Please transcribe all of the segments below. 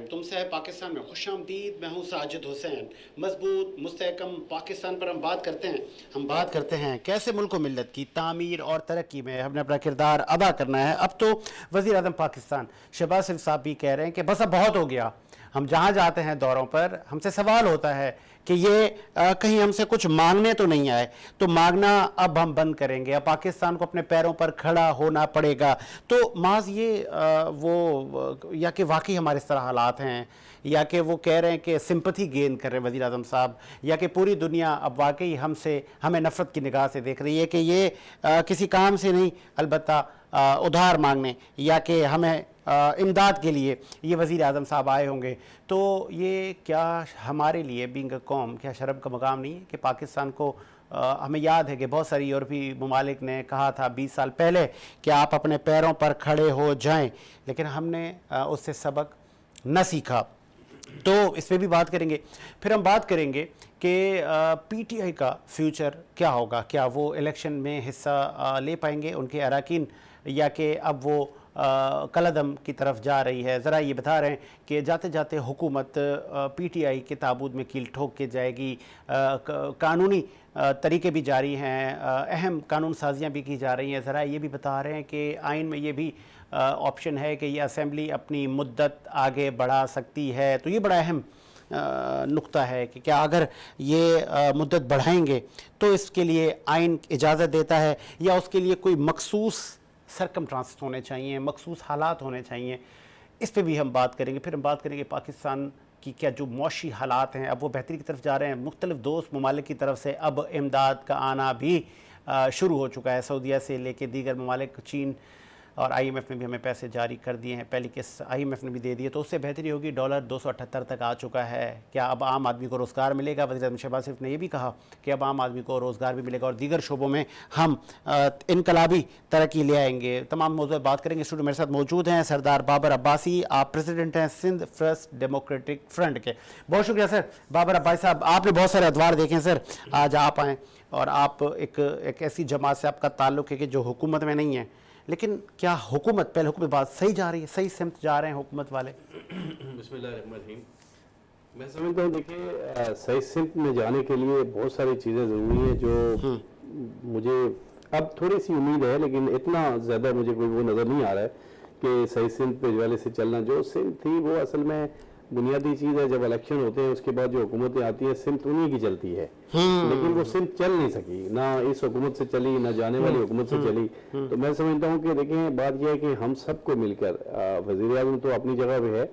Time तुमसे है पाकिस्तान में खुशामदीद। मैं हूँ साजिद हुसैन। मजबूत मुस्तहकम पाकिस्तान पर हम बात करते हैं। हम बात करते हैं कैसे मुल्क मिल्लत की तामीर और तरक्की में हमने अपना किरदार अदा करना है। अब तो वज़ीर आज़म पाकिस्तान शहबाज शरीफ साहब भी कह रहे हैं कि बस अब बहुत हो गया। हम जहाँ जाते हैं दौरों पर हमसे सवाल होता है कि ये कहीं हमसे कुछ मांगने तो नहीं आए, तो मांगना अब हम बंद करेंगे। अब पाकिस्तान को अपने पैरों पर खड़ा होना पड़ेगा। तो माज ये या कि वाकई हमारे इस तरह हालात हैं, या कि वो कह रहे हैं कि सिंपथी गेन कर रहे हैं वज़ीर आज़म साहब, या कि पूरी दुनिया अब वाकई हमें नफ़रत की निगाह से देख रही है कि ये किसी काम से नहीं, अलबत्ता उधार मांगने या कि हमें इमदाद के लिए ये वज़ीर आज़म साहब आए होंगे। तो ये क्या हमारे लिए बीइंग अ कौम क्या शर्म का मकाम नहीं है कि पाकिस्तान को हमें याद है कि बहुत सारी यूरोपीय ममालिक ने कहा था 20 साल पहले कि आप अपने पैरों पर खड़े हो जाएं, लेकिन हमने उससे सबक न सीखा। तो इस पर भी बात करेंगे। फिर हम बात करेंगे कि पीटीआई का फ्यूचर क्या होगा, क्या वो इलेक्शन में हिस्सा ले पाएंगे उनके अरकान, या कि अब वो कलदम की तरफ जा रही है। ज़रा ये बता रहे हैं कि जाते जाते हुकूमत पीटीआई के ताबूत में कील ठोक के जाएगी। कानूनी तरीके भी जारी हैं, अहम कानून साजियाँ भी की जा रही हैं। ज़रा ये भी बता रहे हैं कि आइन में ये भी ऑप्शन है कि ये असम्बली अपनी मुद्दत आगे बढ़ा सकती है। तो ये बड़ा अहम नुक्ता है कि क्या अगर ये मुद्दत बढ़ाएंगे तो इसके लिए आइन इजाज़त देता है, या उसके लिए कोई मखसूस सरकमस्टांस होने चाहिए, मखसूस हालात होने चाहिए। इस पे भी हम बात करेंगे। फिर हम बात करेंगे पाकिस्तान की क्या जो मौशी हालात हैं अब वो बेहतरी की तरफ जा रहे हैं। मुख्तलिफ दोस्त ममालिक की तरफ से अब इमदाद का आना भी शुरू हो चुका है। सऊदीया से लेके दीगर ममालिक, चीन और IMF ने भी हमें पैसे जारी कर दिए हैं। पहली किस्त IMF ने भी दे दी है, तो उससे बेहतरी होगी। डॉलर 278 तक आ चुका है। क्या अब आम आदमी को रोज़गार मिलेगा? वज़ीर आज़म शहबाज शरीफ ने यह भी कहा कि अब आम आदमी को रोज़गार भी मिलेगा और दीगर शोबों में हम इनकलाबी तरक्की ले आएंगे। तमाम मौजूद बात करेंगे। स्टूडियो मेरे साथ मौजूद हैं सरदार बाबर अब्बासी, आप प्रेसिडेंट हैं सिंध फर्स्ट डेमोक्रेटिक फ्रंट के। बहुत शुक्रिया सर। बाबर अब्बासी साहब, आपने बहुत सारे अदवार देखे हैं सर, आज आप आएँ और आप एक ऐसी जमात से आपका ताल्लुक़ है कि जो हुकूमत में नहीं है, लेकिन क्या हुकूमत पहले हुकूमत बात सही जा रही है, सही सिमत जा रहे हैं हुकूमत वाले? बिस्मिल्लाहिर्रहमानिर्रहीम। मैं समझता हूँ, देखिए सही सिमत में जाने के लिए बहुत सारी चीज़ें ज़रूरी हैं जो मुझे अब थोड़ी सी उम्मीद है, लेकिन इतना ज़्यादा मुझे कोई वो नज़र नहीं आ रहा है कि सही सिमत पे वाले से चलना। जो सिमत थी वो असल में बुनियादी चीज़ है। जब इलेक्शन होते हैं उसके बाद जो हुकूमतें आती है सिमत उन्हीं की चलती है, लेकिन वो सिमत चल नहीं सकी, ना इस हुकूमत से चली ना जाने वाली हुकूमत से चली। तो मैं समझता हूँ कि देखें बात यह है कि हम सबको मिलकर, वज़ीर आज़म तो अपनी जगह पे है,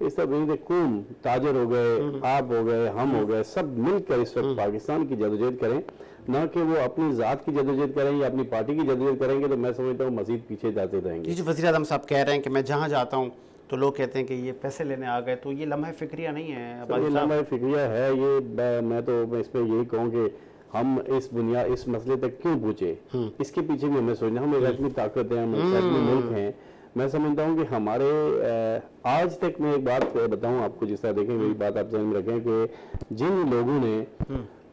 इस तरह कौम, ताजर हो गए, आप हो गए, हम हो गए, सब मिलकर इस वक्त पाकिस्तान की जदोजहद करें, ना कि वो अपनी ज़ात की जदोजहद करें या अपनी पार्टी की जदोजहद करेंगे। तो मैं समझता हूँ मज़ीद पीछे जाते रहेंगे। जी, वज़ीर आज़म साहब कह रहे हैं कि मैं जहाँ जाता हूँ तो लोग कहते हैं कि ये पैसे लेने आ गए, तो ये लम्हा फिक्रिया नहीं है? ये लम्हा फिक्रिया है। ये मैं तो इस पर यही कहूँ कि हम इस मसले तक क्यों पूछे, इसके पीछे भी हमें सोचना। हम एक आदमी ताकत है, हम एक आदमी मुल्क हैं। मैं समझता हूँ कि हमारे आज तक मैं एक बात बताऊँ आपको, जिस तरह देखें मेरी बात आप ध्यान में रखें कि जिन लोगों ने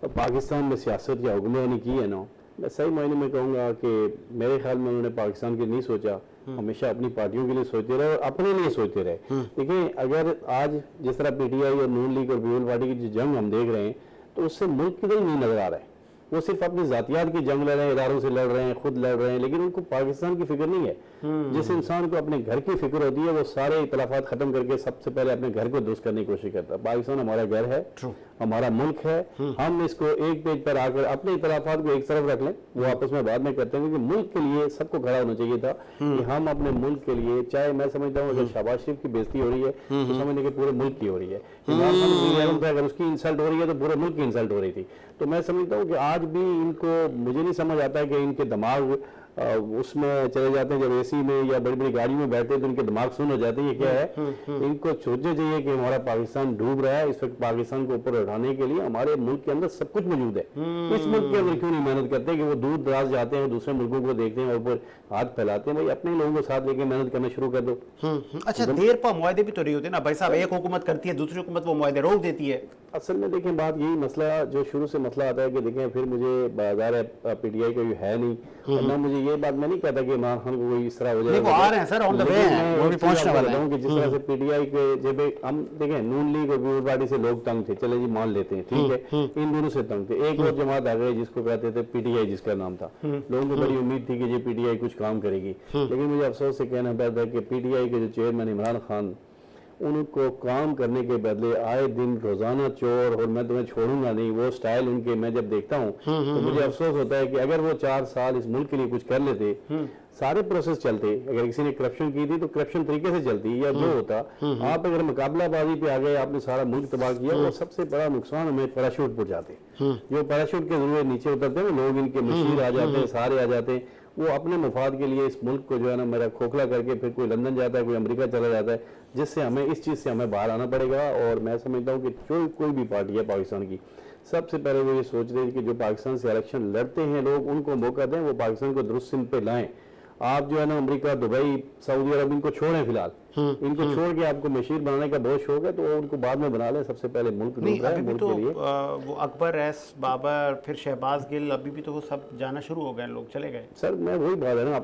पाकिस्तान में सियासत या हुक्मरानी की है ना, मैं सही मायने में कहूँगा कि मेरे ख्याल में उन्होंने पाकिस्तान के लिए नहीं सोचा, हमेशा अपनी पार्टियों के लिए सोचते रहे और अपने लिए सोचते रहे। देखिए अगर आज जिस तरह PTI और नून लीग और पीपल पार्टी की जो जंग हम देख रहे हैं, तो उससे मुल्क किधर नहीं नजर आ रहा है। वो सिर्फ अपनी जातियात की जंग लड़ रहे हैं, इदारों से लड़ रहे हैं, खुद लड़ रहे हैं, लेकिन उनको पाकिस्तान की फिक्र नहीं है। जिस इंसान को अपने घर की फिक्र होती है वो सारे इख्तिलाफात खत्म करके सबसे पहले अपने घर को दुरुस्त करने की कोशिश करता है। पाकिस्तान हमारा घर है, हमारा मुल्क है। हम इसको एक पेज पर आकर अपने इख्तिलाफात को एक तरफ रख लें, वो आपस में बाद में करते हैं, क्योंकि मुल्क के लिए सबको खड़ा होना चाहिए था कि हम अपने मुल्क के लिए, चाहे मैं समझता हूँ अगर शहबाज शरीफ की बेइज्जती हो रही है तो समझने के पूरे मुल्क की हो रही है। इमरान खान वज़ीर आज़म था, अगर उसकी इंसल्ट हो रही है तो पूरे मुल्क की इंसल्ट हो रही थी। तो मैं समझता हूँ कि आज भी इनको, मुझे नहीं समझ आता है कि इनके दिमाग उसमें चले जाते हैं, जब AC में या बड़ी बड़ी गाड़ी में बैठते हैं तो इनके दिमाग सुन हो जाते हैं। ये क्या है, इनको सोचना चाहिए कि हमारा पाकिस्तान डूब रहा है, इस वक्त पाकिस्तान को ऊपर उठाने के लिए हमारे मुल्क के अंदर सब कुछ मौजूद है। इस मुल्क के अंदर क्यों नहीं मेहनत करते कि वो दूर दराज जाते हैं, दूसरे मुल्कों को देखते हैं और ऊपर हाथ फैलाते हैं। भाई अपने लोगों को साथ लेके मेहनत करना शुरू कर दो। अच्छा, देर पर मुआहदे भी तो नहीं होते ना भाई साहब, एक हुकूमत करती है, दूसरी हुकूमत वो मुआहदे रोक देती है। असल में देखें बात यही मसला जो शुरू से मसला आता है कि देखें फिर मुझे बाजार PTI का है नहीं, और ना मुझे ये बात मैं नहीं कहता कि इमरान खान को कोई इस तरह हो जाए, नहीं वो आ रहे हैं सर, ऑन द वे हैं, वो भी पहुंचने वाले हैं। कि जिस तरह से पीटीआई के जब हम देखें नून लीग और पीपल्स पार्टी से लोग तंग थे, चले जी मान लेते हैं, ठीक है, इन दोनों से तंग थे। एक और जमात आ गई जिसको कहते थे पीटीआई, जिसका नाम था, लोगों को बड़ी उम्मीद थी कि ये पीटीआई कुछ काम करेगी, लेकिन मुझे अफसोस से कहना पड़ता है कि पीटीआई के जो चेयरमैन इमरान खान, उनको काम करने के बदले आए दिन रोजाना चोर और मैं तुम्हें छोड़ूंगा नहीं, वो स्टाइल उनके मैं जब देखता हूँ तो मुझे अफसोस होता है कि अगर वो 4 साल इस मुल्क के लिए कुछ कर लेते, सारे प्रोसेस चलते, अगर किसी ने करप्शन की थी तो करप्शन तरीके से चलती या जो होता, आप अगर मुकाबलाबाजी पे आ गए, आपने सारा मुल्क तबाह किया, वो सबसे बड़ा नुकसान हमें पैराशूट पर जाते, जो पैराशूट के जरिए नीचे उतरते हैं लोग, इनके मशीर आ जाते हैं, सारे आ जाते हैं, वो अपने मफाद के लिए इस मुल्क को जो है ना मेरा खोखला करके फिर कोई लंदन जाता है, कोई अमेरिका चला जाता है, जिससे हमें इस चीज़ से हमें बाहर आना पड़ेगा। और मैं समझता हूँ कि जो कोई भी पार्टी है पाकिस्तान की, सबसे पहले वो ये सोच रहे हैं कि जो पाकिस्तान से इलेक्शन लड़ते हैं लोग, उनको मौका दें, वो पाकिस्तान को दुरुस्त सिंध पे लाएं। आप जो है ना अमेरिका, दुबई, सऊदी अरब, इनको छोड़ें फिलहाल, इनको छोड़ के आपको मशीर बनाने का बहुत शौक है तो उनको बाद में बना लें, सबसे पहले मुल्क नहीं ढूंढ रहा है अभी भी मुल्क तो के लिए। वो अकबर एस बाबर, फिर शहबाज गिल, अभी भी तो वो सब जाना शुरू हो गए, लोग चले गए। सर मैं वही बात है ना,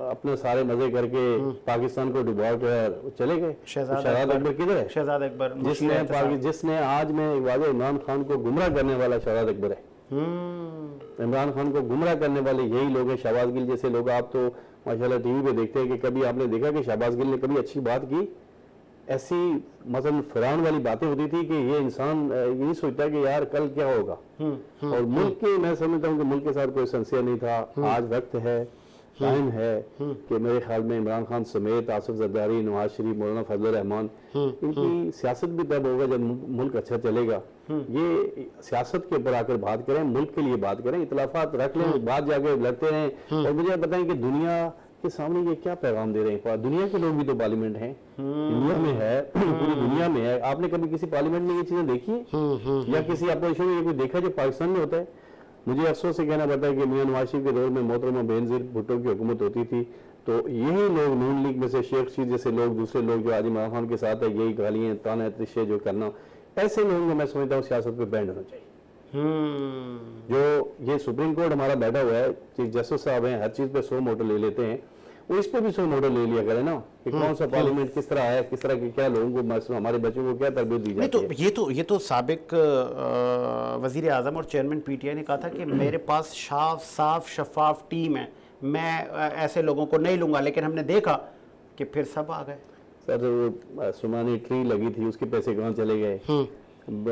अपने सारे मजे करके पाकिस्तान को डुबा के चले गए। शहजाद अकबर किधर है? शहजाद अकबर जिसने आज में वाले इमरान खान को गुमराह करने वाला शहजाद अकबर है। इमरान खान को गुमराह करने वाले यही लोग हैं, शहबाज गिल जैसे लोग। आप तो माशाल्लाह टीवी पे देखते हैं कि कभी आपने देखा कि शहबाज गिल ने कभी अच्छी बात की? ऐसी मसलन फिरौन वाली बातें होती थी कि ये इंसान ये नहीं सोचता कि यार कल क्या होगा। और मुल्क के, मैं समझता हूँ कि मुल्क के साथ कोई संशय नहीं था। आज वक्त है, टाइम है कि मेरे ख्याल में इमरान खान समेत आसिफ जरदारी, नवाज शरीफ, मौलाना फजल रहमान, इनकी सियासत भी तब होगा जब मुल्क अच्छा चलेगा। ये सियासत के ऊपर आकर बात करें, मुल्क के लिए बात करें, इतलाफात रख लें, बात जाके लड़ते रहें। और मुझे बताएं कि दुनिया के सामने ये क्या पैगाम दे रहे हैं? दुनिया के लोग भी तो पार्लियामेंट हैं, इंडिया में है, पूरी दुनिया में है। आपने कभी किसी पार्लियामेंट में ये चीजें देखी है या किसी अपोजिशन में ये कोई देखा जो पाकिस्तान में होता है? मुझे अफसोस से कहना पड़ता है कि मियां नवाज शरीफ के दौर में मोहतरमा बेनजीर भुट्टो की हुकूमत होती थी तो यही लोग नून लीग में से शेख शीर जैसे लोग, दूसरे लोग जो आज इमरान खान के साथ है, यही गालियां ताने तिशे जो करना, ऐसे लोगों को मैं समझता हूँ सियासत पे बैंड होना चाहिए। जो ये सुप्रीम कोर्ट हमारा बैठा हुआ है, चीफ जस्टिस साहब हैं, हर चीज पे 100 मॉडल ले लेते हैं, वो इस पे भी 100 मॉडल ले लिया करें ना कि कौन सा पार्लियामेंट किस तरह है, किस तरह के क्या लोगों को, हमारे बच्चों को क्या तरबियत दी जाती है। ये तो साबिक वजीर आजम और चेयरमैन पीटीआई ने कहा था कि मेरे पास साफ शफाफ टीम है, मैं ऐसे लोगों को नहीं लूंगा, लेकिन हमने देखा कि फिर सब आ गए। सर वो सुमानी ट्री लगी थी, उसके पैसे कहाँ चले गए?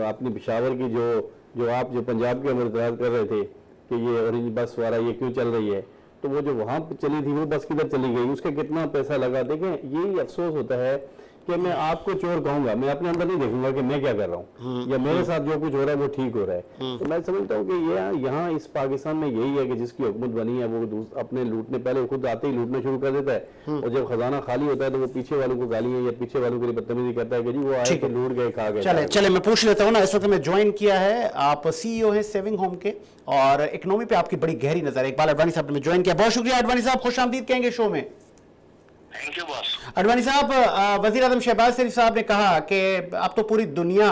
अपनी पिशावर की जो आप जो पंजाब के अंदर इतराज कर रहे थे कि ये ऑरेंज बस वाला ये क्यों चल रही है, तो वो जो वहां चली थी वो बस किधर चली गई, उसका कितना पैसा लगा? देखें यही अफसोस होता है कि मैं आपको चोर कहूंगा, मैं अपने अंदर नहीं देखूंगा कि मैं क्या कर रहा हूँ या मेरे साथ जो कुछ हो रहा है वो ठीक हो रहा है। तो मैं समझता हूँ कि ये यहाँ इस पाकिस्तान में यही है कि जिसकी हुकूमत बनी है वो अपने लूटने, पहले खुद आते ही लूटना शुरू कर देता है और जब खजाना खाली होता है तो वो पीछे वालों को गालियां या पीछे वालों के लिए बदतमीजी करता है कि जी वो आए तो लूट गए, खा गए। चले मैं पूछ लेता हूँ ना, इस वक्त में ज्वाइन किया है, आप CEO हैं सेविंग होम के और इकोनॉमी पे आपकी बड़ी गहरी नजर है। इकबाल अडवाणी साहब ने ज्वाइन किया, बहुत शुक्रिया अडवाणी साहब, खुश आमदीद कहेंगे शो में। Thank you boss. अडवाणी साहब, वजीर आजम शहबाज शरीफ साहब ने कहा कि अब तो पूरी दुनिया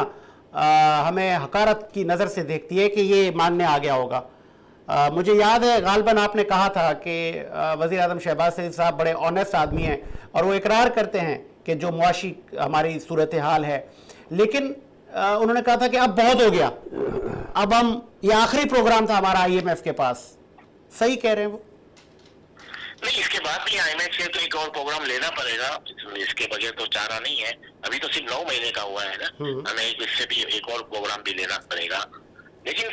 हमें हकारत की नज़र से देखती है कि ये मानने आ गया होगा। मुझे याद है गालबन आपने कहा था कि वजीर आजम शहबाज शरीफ साहब बड़े ऑनेस्ट आदमी हैं और वो इकरार करते हैं कि जो मुआशी हमारी सूरत हाल है, लेकिन उन्होंने कहा था कि अब बहुत हो गया, अब हम ये आखिरी प्रोग्राम था हमारा IMF के पास। सही कह रहे हैं वो? नहीं, इसके बाद भी IMF से तो एक और प्रोग्राम लेना पड़ेगा, इसके बगैर तो चारा नहीं है। अभी तो सिर्फ 9 महीने का हुआ है ना, हमें इससे भी एक और प्रोग्राम भी लेना पड़ेगा। लेकिन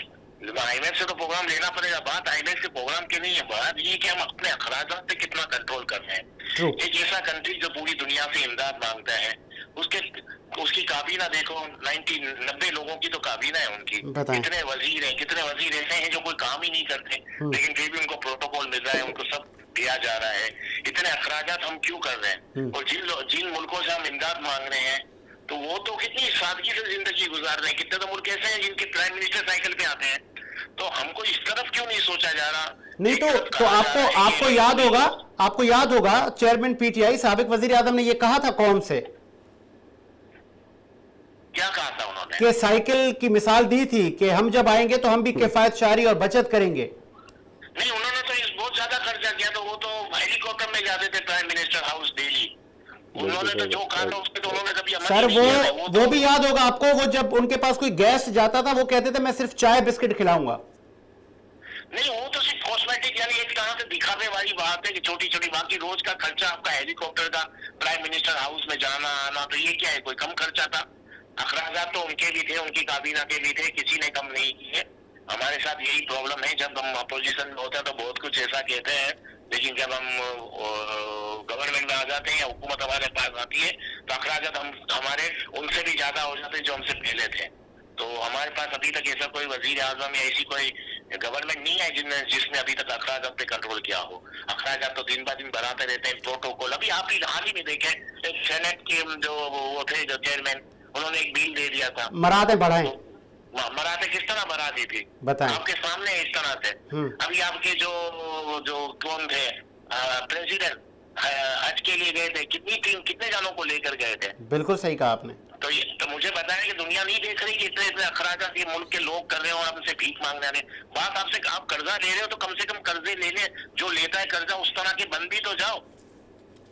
IMF से तो प्रोग्राम लेना पड़ेगा। बात IMF के प्रोग्राम की नहीं है, बात ये कि हम अपने अखराजात पे कितना कंट्रोल कर रहे हैं। एक ऐसा कंट्री जो पूरी दुनिया से इमदाद मांगता है, उसकी काबीना देखो, 90 लोगों की तो काबीना है उनकी। कितने वजीर ऐसे हैं जो कोई काम ही नहीं करते, लेकिन फिर भी उनको प्रोटोकॉल मिल रहा है, उनको सब दिया जा रहा है। इतने अखराजात हम क्यों कर रहे हैं? और जिन मुल्कों से हम इमदाद मांग रहे हैं तो वो तो कितनी सादगी से जिंदगी गुजार रहे हैं। कितने तो मुल्क ऐसे हैं जिनके प्राइम मिनिस्टर साइकिल पे आते हैं। तो हमको इस तरफ क्यों नहीं सोचा जा रहा? नहीं तो आपको याद होगा चेयरमैन PTI साबिक वजीर आजम ने ये कहा था कौम से, क्या कहा था उन्होंने? कि साइकिल की मिसाल दी थी कि हम जब आएंगे तो हम भी किफायत शारी और बचत करेंगे। नहीं, उन्होंने तो इस बहुत ज्यादा खर्चा किया, तो वो तो हेलीकॉप्टर में जाते थे प्राइम मिनिस्टर हाउस डेली। उन्होंने तो जो कहा था उसके तो उन्होंने कभी अमल सर नहीं किया था। वो भी याद होगा आपको, वो जब उनके पास कोई गेस्ट जाता था वो कहते थे मैं सिर्फ चाय बिस्किट खिलाऊंगा। नहीं, वो तो सिर्फ कॉस्मेटिक, यानी एक तरह से दिखावे वाली बात है कि छोटी छोटी, बाकी रोज का खर्चा आपका हेलीकॉप्टर का प्राइम मिनिस्टर हाउस में जाना आना, तो ये क्या है, कोई कम खर्चा था? अखराजात तो उनके भी थे, उनकी काबीना के भी थे, किसी ने कम नहीं किए। हमारे साथ यही प्रॉब्लम है, जब हम अपोजिशन में होते हैं तो बहुत कुछ ऐसा कहते हैं, लेकिन जब हम गवर्नमेंट में आ जाते हैं या हुकूमत हमारे पास आती है तो अखराजात हम हमारे उनसे भी ज्यादा हो जाते हैं जो हमसे पहले थे। तो हमारे पास अभी तक ऐसा कोई वजीर आजम या ऐसी कोई गवर्नमेंट नहीं है जिसने अभी तक अखराजात पे कंट्रोल किया हो। अखराजात तो दिन ब दिन बढ़ाते रहते हैं, प्रोटोकॉल। अभी आप ही हाल ही में देखे, एक सेनेट के जो वो थे जो चेयरमैन, उन्होंने एक बिल दे दिया था, मराते बढ़ाएं। मराते किस तरह बढ़ा दी थी बताएं। आपके सामने इस तरह से। अभी आपके जो जो कौन थे प्रेसिडेंट हज के लिए गए थे, कितनी टीम कितने जानों को लेकर गए थे? बिल्कुल सही कहा आपने। तो मुझे बताया कि दुनिया नहीं देख रही कि इतने इतने अखराजात ये मुल्क के लोग कर रहे हो और आपसे भीख मांगने आ रहे हैं। बात आपसे, आप कर्जा ले रहे हो तो कम से कम कर्जे ले ले, जो लेता है कर्जा उस तरह के बन भी तो जाओ।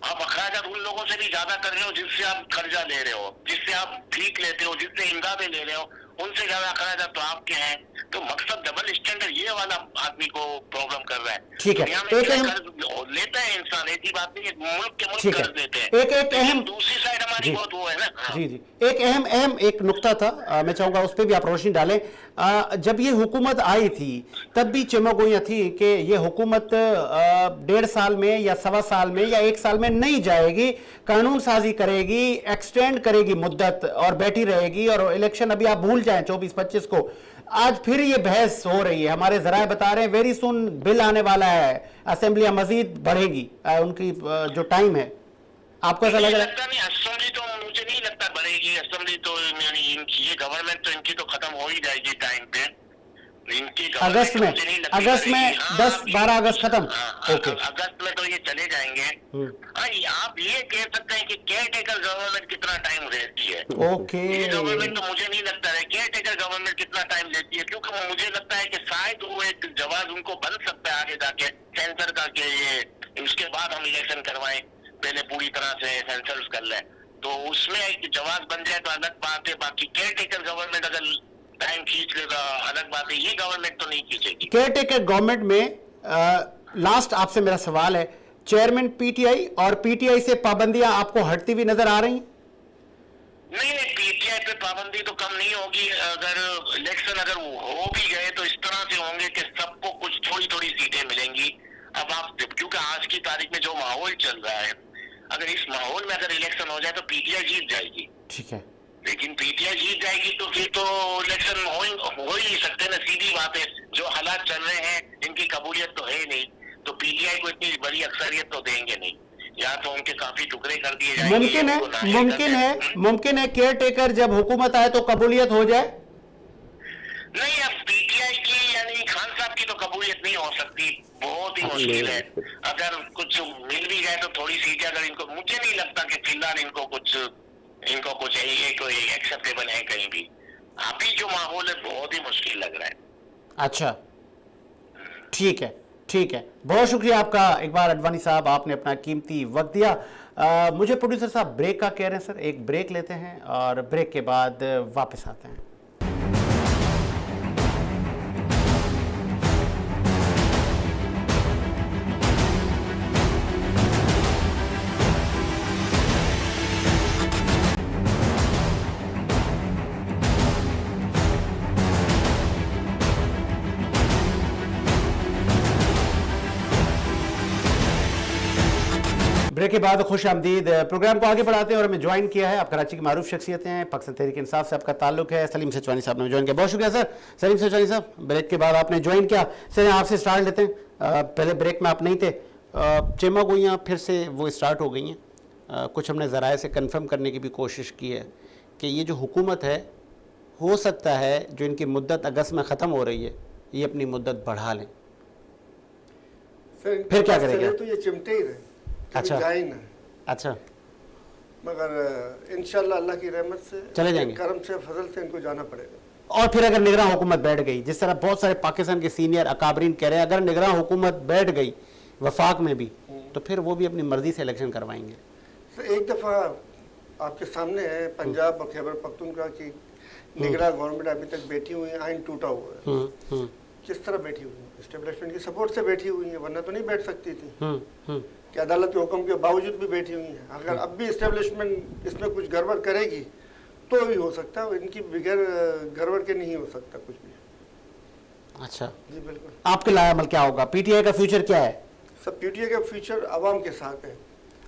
आप अखराजात उन लोगों से भी ज्यादा कर रहे हो जिससे आप कर्जा ले रहे हो, जिससे आप भीख लेते हो, जिससे इमदादें ले रहे हो, उनसे ज्यादा अखराजात तो आपके हैं। तो मकसद डबल स्टैंडर्ड ये वाला आदमी को प्रॉब्लम कर रहा है। ठीक है, दुनिया में एक अहम- कर्ज लेता है इंसान, ऐसी बात नहीं है, मुल्क के मुल्क ठीक है। कर्ज लेते हैं। एक अहम दूसरी साइड हमारी जी। बहुत वो है ना। हाँ। जी जी, एक अहम एक नुक्ता था, मैं चाहूंगा उस पर भी आप रोशनी डालें। जब ये हुकूमत आई थी तब भी चमकोइयां थी कि ये हुकूमत 1.5 साल में या 1.25 साल में या 1 साल में नहीं जाएगी, कानून साजी करेगी, एक्सटेंड करेगी मुद्दत और बैठी रहेगी, और इलेक्शन अभी आप भूल जाएं 24-25 को। आज फिर ये बहस हो रही है, हमारे जराए बता रहे हैं वेरी सुन बिल आने वाला है, असेंबलियां मजीद बढ़ेगी उनकी जो टाइम है। आपको ऐसा लग रहा है? लगता नहीं, असेंबली तो मुझे नहीं लगता बढ़ेगी। असेंबली तो यानी ये गवर्नमेंट तो इनकी तो खत्म हो ही जाएगी टाइम पे। इनकी अगस्त में, अगस्त में 10-12 अगस्त खत्म। ओके, अगस्त में तो ये चले जाएंगे। हाँ, आप ये कह सकते हैं कि केयर टेकर गवर्नमेंट कितना टाइम रहती है। ओके, ये गवर्नमेंट तो मुझे नहीं लगता है केयर टेकर गवर्नमेंट कितना टाइम लेती है, क्योंकि मुझे लगता है कि शायद वो एक जवाब उनको बन सकता है आगे जाके सेंसर का, कि ये उसके बाद हम इलेक्शन करवाएं, पहले पूरी तरह से सेंसर्स कर लें, तो उसमें एक जवाब बन जाए तो अलग बात है। बाकी केयर टेकर गवर्नमेंट अगर टाइम खींच लेगा अलग बात है, ये गवर्नमेंट तो नहीं खींचेगी। केयर टेकर गवर्नमेंट में लास्ट आपसे मेरा सवाल है, चेयरमैन पीटीआई और पीटीआई से पाबंदियां आपको हटती हुई नजर आ रही? नहीं, पीटीआई पे पाबंदी तो कम नहीं होगी। अगर इलेक्शन अगर हो भी गए तो इस तरह से होंगे कि सबको कुछ थोड़ी थोड़ी सीटें मिलेंगी। अब आप, क्योंकि आज की तारीख में जो माहौल चल रहा है, अगर इस माहौल में अगर इलेक्शन हो जाए तो पीटीआई जीत जाएगी। ठीक है, लेकिन पीटीआई जीत जाएगी तो फिर तो इलेक्शन हो ही नहीं सकते ना, सीधी बात है। जो हालात चल रहे हैं इनकी कबूलियत तो है नहीं, तो पीटीआई को इतनी बड़ी अक्सरियत तो देंगे नहीं, या तो उनके काफी टुकड़े कर दिए जाएंगे। मुमकिन है केयर टेकर जब हुकूमत आए तो कबूलियत हो जाए। नहीं, अब पीटीआई की यानी खान साहब की तो कबूलियत नहीं हो सकती, बहुत ही मुश्किल है। अगर कुछ मिल भी जाए तो थोड़ी सीटें, अगर इनको, मुझे नहीं लगता कि फिलहाल इनको कुछ ये कोई एक्सेप्टेबल है कहीं भी। अभी जो माहौल है बहुत ही मुश्किल लग रहा है। अच्छा, ठीक है, ठीक है, बहुत शुक्रिया आपका इकबाल अडवाणी साहब, आपने अपना कीमती वक्त दिया। मुझे प्रोड्यूसर साहब ब्रेक का कह रहे हैं सर, एक ब्रेक लेते हैं और ब्रेक के बाद वापस आते हैं। ब्रेक के बाद खुश आमदीद। प्रोग्राम को आगे बढ़ाते हैं और हमें ज्वाइन किया है, आप कराची की मारूफ शख्सियत हैं, पाकिस्तान तहरीक इंसाफ से आपका ताल्लुक है, सलीम सेचवानी साहब ने ज्वाइन किया। बहुत शुक्रिया सर, सलीम सेचवानी साहब, ब्रेक के बाद आपने ज्वाइन किया। सर आपसे स्टार्ट लेते हैं, पहले ब्रेक में आप नहीं थे, चमकोइयां फिर से वो स्टार्ट हो गई हैं। कुछ हमने ज़राए से कन्फर्म करने की भी कोशिश की है कि ये जो हुकूमत है, हो सकता है जो इनकी मुद्दत अगस्त में ख़त्म हो रही है, ये अपनी मुद्दत बढ़ा लें। फिर क्या करेंगे? तो ये चिमटे ही रहे, अच्छा, जाए ना। अच्छा, मगर इंशाल्लाह अल्लाह की रहमत से, चले जाएंगे, करम से, फजल से इनको जाना पड़ेगा। और फिर अगर निगरान हुकूमत बैठ गई, जिस तरह बहुत सारे पाकिस्तान के सीनियर अकाबरीन कह रहे हैं, अगर निगरान हुकूमत बैठ गई वफाक में भी, तो फिर वो भी अपनी मर्जी से इलेक्शन करवाएंगे। तो एक दफ़ा आपके सामने है पंजाब और खैबर पख्तूनख्वा की निगरान गवर्नमेंट अभी तक बैठी हुई है, आइन टूटा हुआ है। किस तरह बैठी हुई है? एस्टेब्लिशमेंट की सपोर्ट से बैठी हुई है, वरना तो नहीं बैठ सकती थी कि अदालत के हुक्म के बावजूद भी बैठी हुई है। अगर अब भी एस्टेब्लिशमेंट इसमें कुछ गड़बड़ करेगी तो भी हो सकता है, इनकी बगैर गड़बड़ के नहीं हो सकता कुछ भी। अच्छा जी बिल्कुल। आपके लायामल क्या होगा? पीटीआई का फ्यूचर क्या है? सब पीटीआई का फ्यूचर अवाम के साथ है।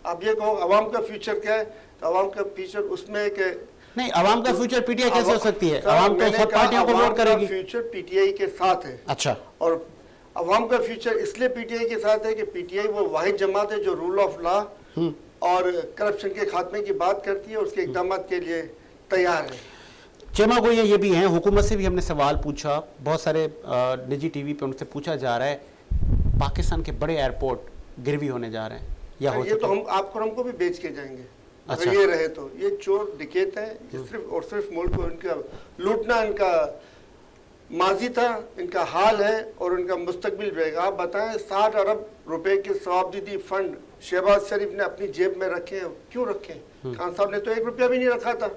आप ये कहो अवाम का फ्यूचर क्या है, तो अवाम का फ्यूचर उसमें है कि नहीं, अवाम का फ्यूचर पीटीआई कैसे हो सकती है? अवाम तो सब पार्टियों को वोट करेगी। फ्यूचर पीटीआई के साथ है। अच्छा, और अवाम का फ्यूचर इसलिए पीटीआई के साथ है कि पीटीआई वो वाहिद जमात है जो रूल ऑफ लॉ और करप्शन के खात्मे की बात करती है, उसके इकदाम के लिए तैयार है। चेमा गोया ये भी हैं, हुकूमत से भी हमने सवाल पूछा, बहुत सारे निजी टीवी पे उनसे पूछा जा रहा है, पाकिस्तान के बड़े एयरपोर्ट गिरवी होने जा रहे हैं या हो ये तो चुके हैं? हम आपको हमको भी बेच के जाएंगे अच्छा। अगर ये रहे तो। ये चोर डिकेत है, ये सिर्फ और सिर्फ मुल्क को इनका लूटना इनका माजी था, इनका हाल है और इनका मुस्तकबिल रहेगा। आप बताएं 60 अरब रुपए के सवाबदीदी फंड शहबाज शरीफ ने अपनी जेब में रखे हैं, क्यों रखे? खान साहब ने तो 1 रुपया भी नहीं रखा था।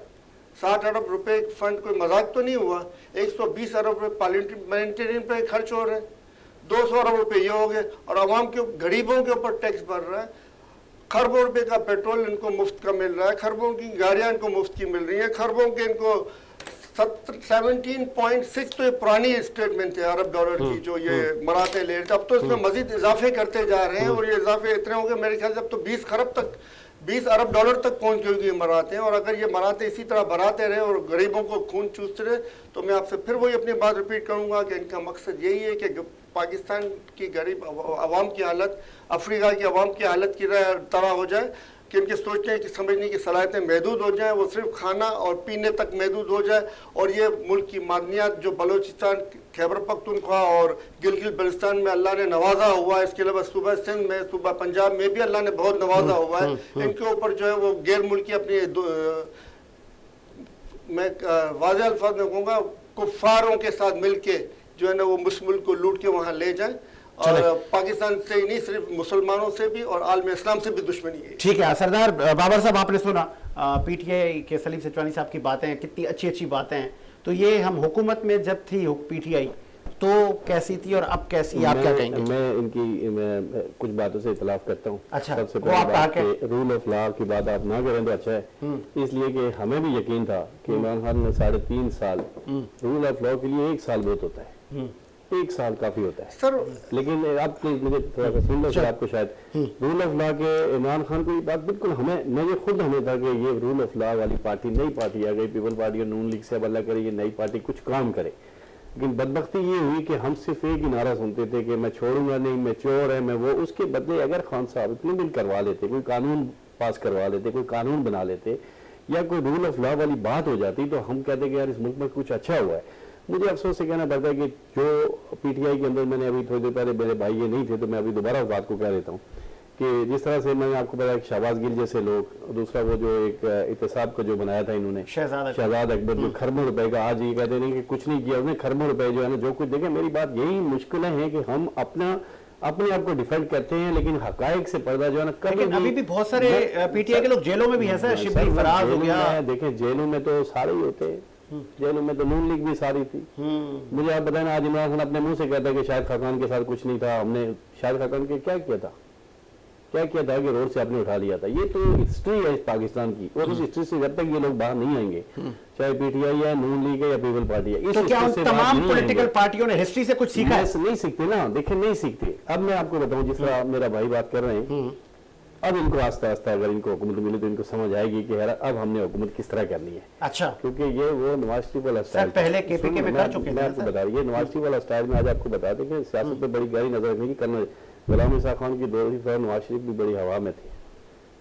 60 अरब रुपए फंड कोई मजाक तो नहीं हुआ। 120 अरब रुपए पार्लियामेंटेरियन पे खर्च हो रहे हैं, 200 अरब रुपए ये हो गए, और आवाम के गरीबों के ऊपर टैक्स बढ़ रहा है। खरबों रुपए का पेट्रोल इनको मुफ्त का मिल रहा है, खरबों की गाड़ियां इनको मुफ्त की मिल रही हैं, खरबों के इनको 17.6 तो ये पुरानी स्टेटमेंट है अरब डॉलर की जो ये मराते ले रहे थे। अब तो इसमें मजीद इजाफे करते जा रहे हैं और ये इजाफे इतने होंगे मेरे ख्याल से अब तो 20 खरब तक 20 अरब डॉलर तक पहुंच गई मराते हैं। और अगर ये मराते इसी तरह बढ़ाते रहे और गरीबों को खून चूसते रहे तो मैं आपसे फिर वही अपनी बात रिपीट करूंगा कि इनका मकसद यही है कि पाकिस्तान की गरीब आवाम की हालत अफ्रीका की आवाम की हालत की तरह हो जाए कि इनके सोचने की समझने की सलाहियतें महदूद हो जाएं, वो सिर्फ खाना और पीने तक महदूद हो जाए। और ये मुल्क की मादनियात जो बलूचिस्तान खैबर पख्तूनख्वा और गिलगित बल्तिस्तान में अल्लाह ने नवाजा हुआ है, इसके अलावा सूबा सिंध में सूबा पंजाब में भी अल्लाह ने बहुत नवाजा हुआ है, इनके ऊपर जो है वो गैर मुल्की अपनी मैं वाज़ेह अल्फाज में कहूँगा कुफ्फारों के साथ मिल के जो है ना वो मुस्लिम मुल्क को लूट के वहाँ ले जाए। और पाकिस्तान से ही नहीं सिर्फ मुसलमानों से भी और आलम इस्लाम से भी दुश्मनी है। ठीक है सरदार बाबर साहब, आपने सुना पीटीआई के सलीम सिचवानी साहब की बातें, कितनी अच्छी अच्छी बातें हैं। तो ये हम हुकूमत में जब थी पीटीआई तो कैसी थी और अब कैसी, आप क्या कहेंगे? मैं कुछ बातों से इतलाफ करता हूँ। अच्छा, सबसे वो पहले आप बात कि रूल ऑफ लॉ की बात आप ना करें तो अच्छा है, इसलिए कि हमें भी यकीन था कि इमरान खान ने 3.5 साल रूल ऑफ लॉ के लिए 1 साल बहुत होता है, 1 साल काफी होता है सर। लेकिन आप प्लीज मुझे थोड़ा सा सुन लो सर, आपको शायद रूल ऑफ लॉ के इमरान खान को ये बात बिल्कुल मुझे खुद हमें था कि ये रूल ऑफ लॉ वाली पार्टी नई पार्टी आ गई, पीपल पार्टी और नून लीग से अब अल्लाह करे ये नई पार्टी कुछ काम करे। लेकिन बदबख्ती ये हुई कि हम सिर्फ एक ही नारा सुनते थे कि मैं छोड़ूंगा नहीं, मैं चोर है, मैं वो। उसके बदले अगर खान साहब इतनी बिल करवा लेते, कोई कानून पास करवा लेते, कोई कानून बना लेते या कोई रूल ऑफ लॉ वाली बात हो जाती तो हम कहते कि यार इस मुल्क में कुछ अच्छा हुआ है। मुझे अफसोस से कहना पड़ता है कि जो पीटीआई के अंदर, मैंने अभी थोड़ी देर पहले मेरे भाई ये नहीं थे तो मैं अभी दोबारा उस बात को कह देता हूँ कि जिस तरह से मैंने आपको बताया शहबाज गिल जैसे लोग, दूसरा वो जो एक इत्तेसाब का जो बनाया था इन्होंने शहजाद अकबर, जो खरबों रुपए का, आज ये कहते नहीं कि कुछ नहीं किया उसने, खरबों रुपए जो है ना जो कुछ देखे। मेरी बात यही मुश्किलें हैं कि हम अपने आप को डिफेंड करते हैं लेकिन हकायक से पर्दा जो है ना कभी अभी भी बहुत सारे पीटीआई के लोग जेलों में भी हैं सर, शिबली फराज हो गया। देखें जेलों में तो सारे ही होते हैं, जेलों में तो नून लीग भी सारी थी। मुझे आप बताएं आज इमरान खान अपने मुंह से कहता है कि शाहिद खाकान के साथ कुछ नहीं था, हमने शाहिद खाकान के क्या किया था कि रोड से आपने उठा लिया था। ये तो हिस्ट्री है इस पाकिस्तान की और उस हिस्ट्री से जब तक ये लोग बाहर नहीं आएंगे, चाहे पीटीआई है, नून लीग है या पीपल पार्टी है, तो क्या उन तमाम पॉलिटिकल पार्टियों ने हिस्ट्री से कुछ सीखा है? नहीं सीखते ना, देखिए नहीं सीखते। अब मैं आपको बताऊं, जिस तरह मेरा भाई बात कर रहे हैं, अब इनको आस्ता आस्ता अगर इनको हुकूमत मिली तो इनको समझ आएगी कि यार अब हमने हुकूमत किस तरह करनी है। अच्छा, क्योंकि ये वो नवाज शरीफ वाला स्टाइल पहले केपीके में कर चुके थे। मैं आपको बता रही, ये नवाज शरीफ वाला स्टाइल में आज आपको बता दें कि सियासत पे बड़ी गहरी नजर रखने की करना। गुलाम ईसा खान की दौर ही नवाज शरीफ भी बड़ी हवा में थे,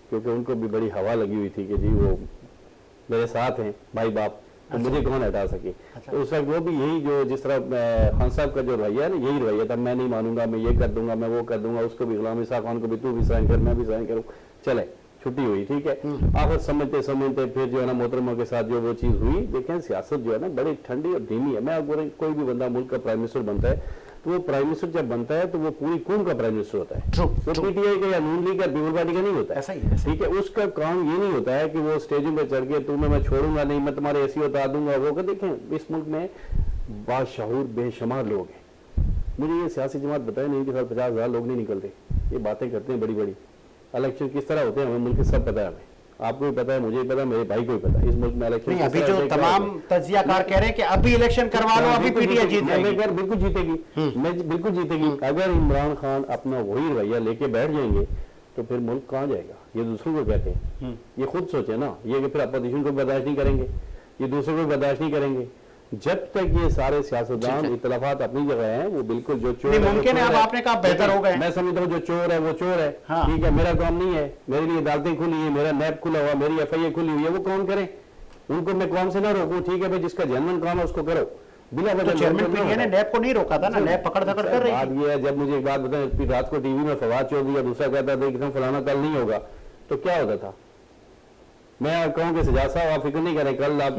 क्योंकि उनको भी बड़ी हवा लगी हुई थी कि जी वो मेरे साथ हैं भाई बाप, तो मुझे कौन हटा सके। तो उस वक्त वो भी यही जो जिस तरह खान साहब का जो रवैया है ना, यही रवैया था, मैं नहीं मानूंगा, मैं ये कर दूंगा, मैं वो कर दूंगा, उसको भी गुलाम ईसा खान को भी तू भी साइन कर, मैं भी साइन करूँ, चले छुट्टी हुई, ठीक है। आखिर समझते समझते फिर जो है ना मोहतरमा के साथ जो वो चीज़ हुई। देखें सियासत जो है ना बड़ी ठंडी और धीमी है। मैं अगर कोई भी बंदा मुल्क का प्राइम मिनिस्टर बनता है तो वो प्राइम मिनिस्टर जब बनता है तो वो पूरी कौम का प्राइम मिनिस्टर होता है। वो पीटीआई का या नून लीग का पीपल पार्टी का नहीं होता है, ऐसा ही है, ठीक है। उसका काम ये नहीं होता है कि वो स्टेजों पे चढ़ के तुम्हें मैं छोड़ूंगा नहीं, मैं तुम्हारे ऐसी उतार दूंगा वो कर। देखें इस मुल्क में बाशऊर बेशुमार लोग हैं। मुझे ये सियासी जमात बताए नहीं कि 50,000 लोग नहीं निकलते, ये बातें करते हैं बड़ी बड़ी। इलेक्शन किस तरह होते हैं हमें मुल्क सब पता है, हमें आपको भी पता है, मुझे भी पता है, मेरे भाई को भी पता है। इस मुल्क में इलेक्शन नहीं, अभी जो तमाम तजियाकार कह रहे हैं कि अभी इलेक्शन करवा लो, अभी पीटीआई जीत जाएगी। बिल्कुल जीतेगी, मैं बिल्कुल जीतेगी। अगर इमरान खान अपना वही रवैया लेके बैठ जाएंगे तो फिर मुल्क कहाँ जाएगा? ये दूसरों को कहते हैं, ये खुद सोचे ना, ये कि फिर अपोजिशन को बर्दाश्त नहीं करेंगे, ये दूसरों को बर्दाश्त नहीं करेंगे। जब तक ये सारे सियासतदान इख्तिलाफात अपनी जगह हैं, वो बिल्कुल जो चोर मुमकिन है, अब आपने कहा बेहतर हो गए। मैं समझता हूँ जो चोर है वो चोर है, हाँ। ठीक है। मेरा काम नहीं है, मेरे लिए अदालतें खुली है, मेरा नैब खुला हुआ, मेरी FIA खुली हुई है, वो कौन करे? उनको मैं कौन से ना रोकूं, ठीक है भाई, जिसका जेन्युइन काम है उसको करो। बिना वजह चेयरमैन पीटीआई ने नैब को नहीं रोका था ना, नैब पकड़ धकड़ कर रही बात थी। ये है, जब मुझे एक बात बताएं, रात को टीवी में फवाद चौधरी या दूसरा कहता था कि फलाना कल नहीं होगा, तो क्या होता था? मैं कहूँ कि सजाद साहब आप फिक्र नहीं करें, कल आप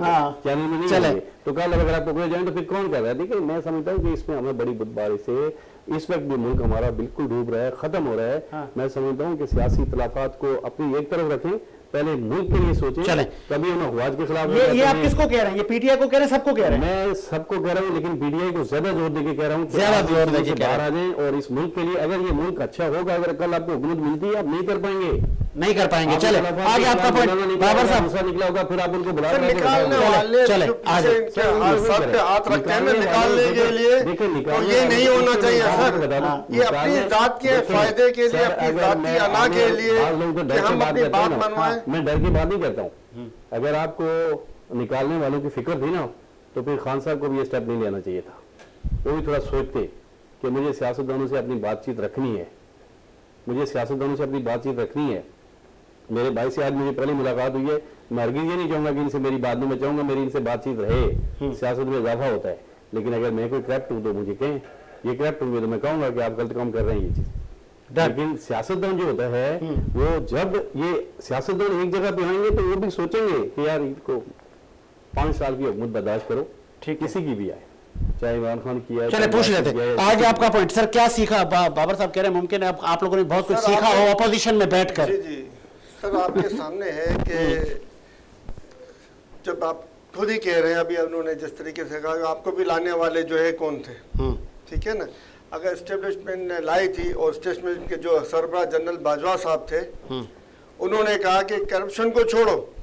चैनल में नहीं होंगे तो कल अगर आप पकड़े जाएं तो फिर कौन कर रहा है? देखिए मैं समझता हूँ कि इसमें हमें बड़ी बुदबारी से इस वक्त भी मुल्क हमारा बिल्कुल डूब रहा है, खत्म हो रहा है। मैं समझता हूँ कि सियासी इख्तिलाफात को अपनी एक तरफ रखें, पहले मुल्क के लिए सोचें। चलें। कभी हम अफवाज के खिलाफ ये आप किसको कह रहे हैं? ये पीटीआई को कह रहे हैं, सबको कह रहे हैं? मैं सबको कह रहा हूँ, लेकिन पीटीआई को ज्यादा जोर देके कह रहा हूँ, ज्यादा जोर देके बाहर आ जाएं और इस मुल्क के लिए, अगर ये मुल्क अच्छा होगा, अगर कल आपको हुकूमत मिलती है, आप नहीं कर पाएंगे, नहीं कर पाएंगे। चले आगे आपका पॉइंट बाबर साहब निकला होगा, फिर आप उनको बुला निकालने वाले चले, जो पीछे इनके सर पे हाथ रखते हैं ना निकालने के लिए, तो ये नहीं होना चाहिए सर। ये अपनी जात के फायदे के लिए, अपनी जाती अना के लिए कि हम अपनी बात मनवाएं। मैं डर की बात नहीं करता हूँ। अगर आपको निकालने वालों की फिक्र थी ना तो फिर खान साहब को भी ये स्टेप नहीं लेना चाहिए था। वो भी थोड़ा सोचते कि मुझे सियासतदानों से अपनी बातचीत रखनी है, मुझे सियासतदानों से अपनी बातचीत रखनी है। मेरे भाई से आज मुझे पहली मुलाकात हुई है, मैं हरगिज़ ये नहीं चाहूंगा कि इनसे मेरी बात नहीं, मैं चाहूंगा मेरी इनसे बातचीत रहे, सियासत में इजाफा होता है। लेकिन अगर मैं कोई करप्ट हूँ तो मुझे कहें, ये करप्ट होंगे तो मैं कहूँगा कि आप गलत काम कर रहे हैं ये चीज़। लेकिन सियासतदान जो होता है वो जब ये सियासतदान एक जगह पे आएंगे तो वो भी सोचेंगे कि यार इनको 5 साल की हुकूमत बर्दाश्त करो, ठीक, किसी की भी आए, चाहे इमरान खान की आए। चले पूछ लेते हैं आगे आपका पॉइंट सर, क्या सीखा? बाबर साहब कह रहे हैं मुमकिन है आप लोगों ने बहुत कुछ सीखा हो अपोजिशन में बैठकर। जी जी सर, आपके सामने है कि जब आप खुद ही कह रहे हैं, अभी उन्होंने जिस तरीके से कहा, आपको भी लाने वाले जो है कौन थे, ठीक है ना। अगर एस्टेब्लिशमेंट ने लाई थी और एस्टेब्लिशमेंट के जो सरबराह जनरल बाजवा साहब थे, उन्होंने कहा कि करप्शन को छोड़ो,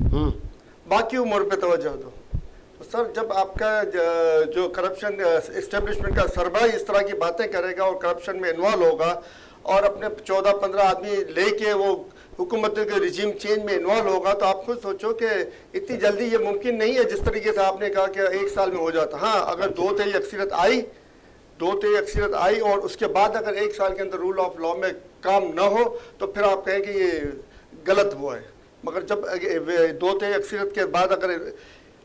बाकी उम्र पे तवज्जो दो। तो सर जब आपका जो करप्शन एस्टेब्लिशमेंट का सरबराह इस तरह की बातें करेगा और करप्शन में इन्वॉल्व होगा और अपने 14-15 आदमी लेके वो हुकूमत के रिजीम चेंज में इन्वॉल्व होगा, तो आप खुद सोचो कि इतनी जल्दी ये मुमकिन नहीं है जिस तरीके से आपने कहा कि 1 साल में हो जाता। हाँ, अगर 2/3 अक्सरियत आई और उसके बाद अगर 1 साल के अंदर रूल ऑफ लॉ में काम न हो तो फिर आप कहें कि ये गलत हुआ है। मगर जब 2/3 अक्सरियत के बाद अगर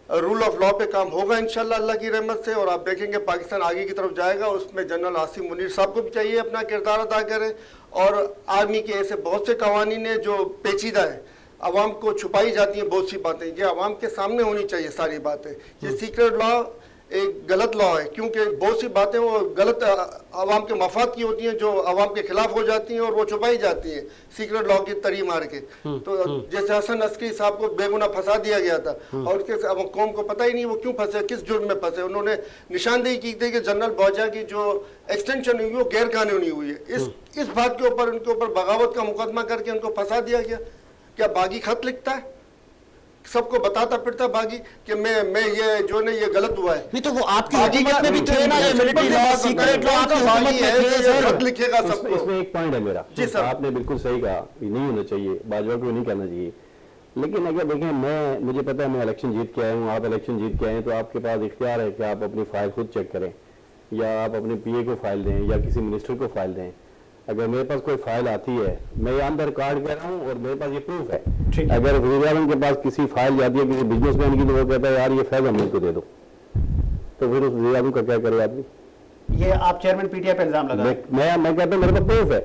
रूल ऑफ लॉ पे काम होगा इंशाल्लाह अल्लाह की रहमत से, और आप देखेंगे पाकिस्तान आगे की तरफ जाएगा, उसमें जनरल आसिम मुनीर साहब को भी चाहिए अपना किरदार अदा करें। और आर्मी के ऐसे बहुत से कवानीन है जो पेचीदा है, आवाम को छुपाई जाती हैं बहुत सी बातें, ये आवाम के सामने होनी चाहिए सारी बातें। ये सीक्रेट लॉ एक गलत लॉ है, क्योंकि बहुत सी बातें वो गलत आवाम के मफाद की होती हैं जो आवाम के खिलाफ हो जाती हैं और वो छुपाई जाती हैं सीक्रेट लॉ की तरी मार के। तो जैसे हसन अस्करी साहब को बेगुनाह फंसा दिया गया था और उसके अब कौम को पता ही नहीं वो क्यों फंसे, किस जुर्म में फंसे। उन्होंने निशानदेही की थी कि जनरल बौजा की जो एक्सटेंशन हुई वो गैर कानूनी हुई है। इस बात के ऊपर उनके ऊपर बगावत का मुकदमा करके उनको फंसा दिया गया। क्या बागी खत लिखता है, सबको बताता फिरता बागी कि मैं ये जो नहीं ये गलत हुआ है। नहीं तो वो आपकी हुकूमत में भी थे ना, ये मिलिट्री लॉ सीक्रेट लॉ आपकी हुकूमत में थे सर। खत लिखेगा सबको। इसमें एक पॉइंट है मेरा, जी सर, आपने बिल्कुल सही कहा, ये नहीं होना चाहिए, बाजवा को नहीं करना चाहिए। लेकिन अगर देखें, मुझे पता है मैं इलेक्शन जीत के आया हूँ, आप इलेक्शन जीत के आए हैं, तो आपके पास इख्तियार है कि आप अपनी फाइल खुद चेक करें या आप अपने PA को फाइल दें या किसी मिनिस्टर को फाइल दें। अगर मेरे पास कोई फाइल आती है, मैं ऑन द रिकॉर्ड कह रहा हूँ और मेरे पास ये प्रूफ है, अगर वज़ीर आज़म के पास किसी फाइल जाती है किसी बिजनेसमैन की, तो वो कहता है यार ये फैज अमल को दे दो, तो फिर उस वज़ीर आज़म का क्या करे आदमी? ये आप चेयरमैन PTI पे इल्जाम लगा? मैं कहता हूँ मेरे पास प्रूफ है,